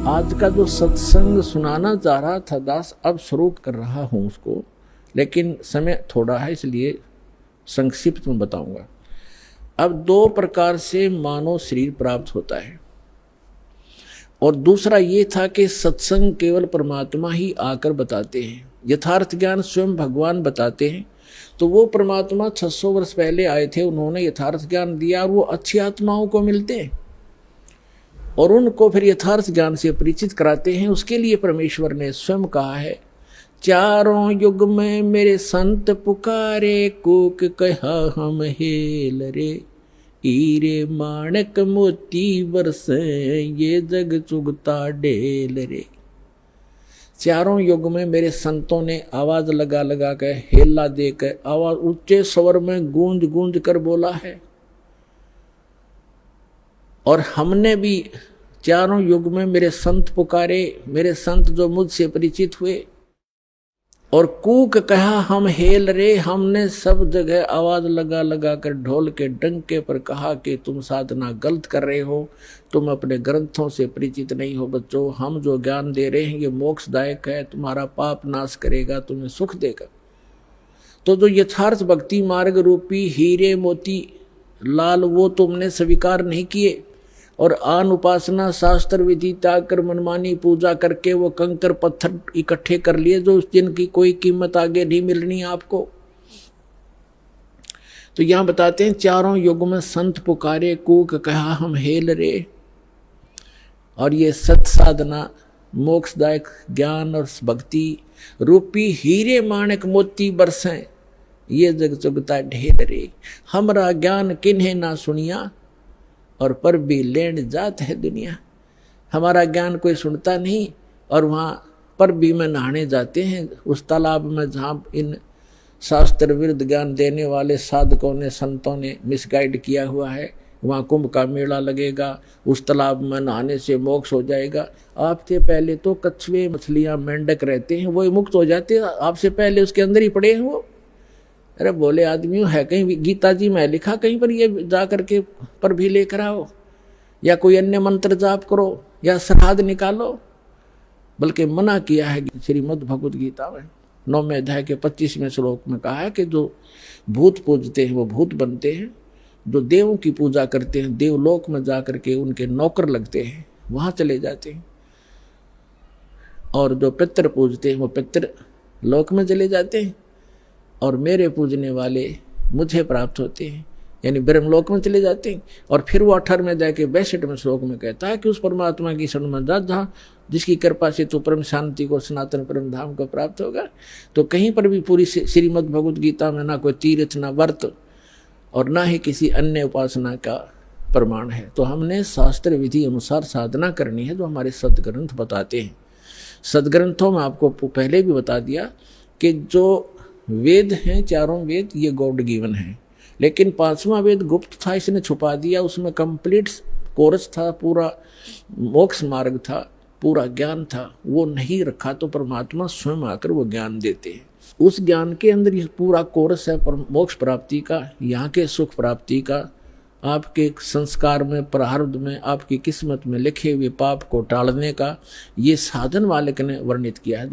आज का जो सत्संग सुनाना चाह रहा था दास, अब शुरू कर रहा हूं उसको, लेकिन समय थोड़ा है इसलिए संक्षिप्त में बताऊंगा। अब दो प्रकार से मानव शरीर प्राप्त होता है, और दूसरा ये था कि सत्संग केवल परमात्मा ही आकर बताते हैं, यथार्थ ज्ञान स्वयं भगवान बताते हैं। तो वो परमात्मा 600 वर्ष पहले आए थे, उन्होंने यथार्थ ज्ञान दिया और वो अच्छी आत्माओं को मिलते हैं और उनको फिर यथार्थ ज्ञान से परिचित कराते हैं। उसके लिए परमेश्वर ने स्वयं कहा है, चारों युग में मेरे संत पुकारे, कूक कहा हम हेल रे, हीरे माणक मोती बरसे, ये जग चुगता ढेल रे। चारों युग में मेरे संतों ने आवाज लगा लगा कर, हेला देकर, आवाज ऊंचे स्वर में गूंज गूंज कर बोला है। और हमने भी चारों युग में मेरे संत पुकारे, मेरे संत जो मुझसे परिचित हुए, और कूक कहा हम हेल रे, हमने सब जगह आवाज लगा लगा कर ढोल के डंके पर कहा कि तुम साधना गलत कर रहे हो, तुम अपने ग्रंथों से परिचित नहीं हो बच्चों, हम जो ज्ञान दे रहे हैं ये मोक्षदायक है, तुम्हारा पाप नाश करेगा, तुम्हें सुख देगा। तो जो यथार्थ भक्ति मार्ग रूपी हीरे मोती लाल वो तुमने स्वीकार नहीं किए, और आन उपासना शास्त्र विधि त्याग कर मनमानी पूजा करके वो कंकर पत्थर इकट्ठे कर लिए जो जिनकी कोई कीमत आगे नहीं मिलनी आपको। तो यहां बताते हैं, चारों युग में संत पुकारे, कूक कहा हम हेल रे। और ये सत साधना मोक्षदायक ज्ञान और भक्ति रूपी हीरे माणक मोती बरसें, ये जग चुगता ढेल रे। हमरा ज्ञान किन्हें ना सुनिया, और पर भी लेन जात है दुनिया। हमारा ज्ञान कोई सुनता नहीं, और वहाँ पर भी में नहाने जाते हैं उस तालाब में जहाँ इन शास्त्र विरुद्ध ज्ञान देने वाले साधकों ने, संतों ने मिसगाइड किया हुआ है। वहाँ कुंभ का मेला लगेगा, उस तालाब में नहाने से मोक्ष हो जाएगा। आपसे पहले तो कछुए, मछलियाँ, मेंढक रहते हैं, वो मुक्त हो जाते हैं, आपसे पहले उसके अंदर ही पड़े हैं वो। अरे बोले आदमी है, कहीं गीता जी में लिखा कहीं पर ये जा करके पर भी लेकर आओ, या कोई अन्य मंत्र जाप करो, या श्राद्ध निकालो। बल्कि मना किया है श्रीमद् भगवद गीता में 9वें अध्याय के 25वें श्लोक में कहा है कि जो भूत पूजते हैं वो भूत बनते हैं, जो देवों की पूजा करते हैं देवलोक में जा करके उनके नौकर लगते हैं, वहाँ चले जाते हैं, और जो पितर पूजते हैं वो पितर लोक में चले जाते हैं, और मेरे पूजने वाले मुझे प्राप्त होते हैं, यानी ब्रह्मलोक में चले जाते हैं। और फिर वो 18 में जाके 62वें श्लोक में कहता है कि उस परमात्मा की शरण में जा, जहाँ जिसकी कृपा से तो परम शांति को, सनातन परम धाम को प्राप्त होगा। तो कहीं पर भी पूरी श्रीमद् भगवद गीता में ना कोई तीर्थ, ना व्रत, और ना ही किसी अन्य उपासना का प्रमाण है। तो हमने शास्त्र विधि अनुसार साधना करनी है, जो हमारे सदग्रंथ बताते हैं। सदग्रंथों में आपको पहले भी बता दिया कि जो वेद हैं, चारों वेद, ये गॉड गिवन है, लेकिन 5वां वेद गुप्त था, इसने छुपा दिया। उसमें कंप्लीट कोर्स था, पूरा मोक्ष मार्ग था, पूरा ज्ञान था, वो नहीं रखा। तो परमात्मा स्वयं आकर वो ज्ञान देते हैं। उस ज्ञान के अंदर ये पूरा कोर्स है मोक्ष प्राप्ति का, यहाँ के सुख प्राप्ति का, आपके संस्कार में, प्रारब्ध में, आपकी किस्मत में लिखे हुए पाप को टालने का, ये साधन वालक ने वर्णित किया है।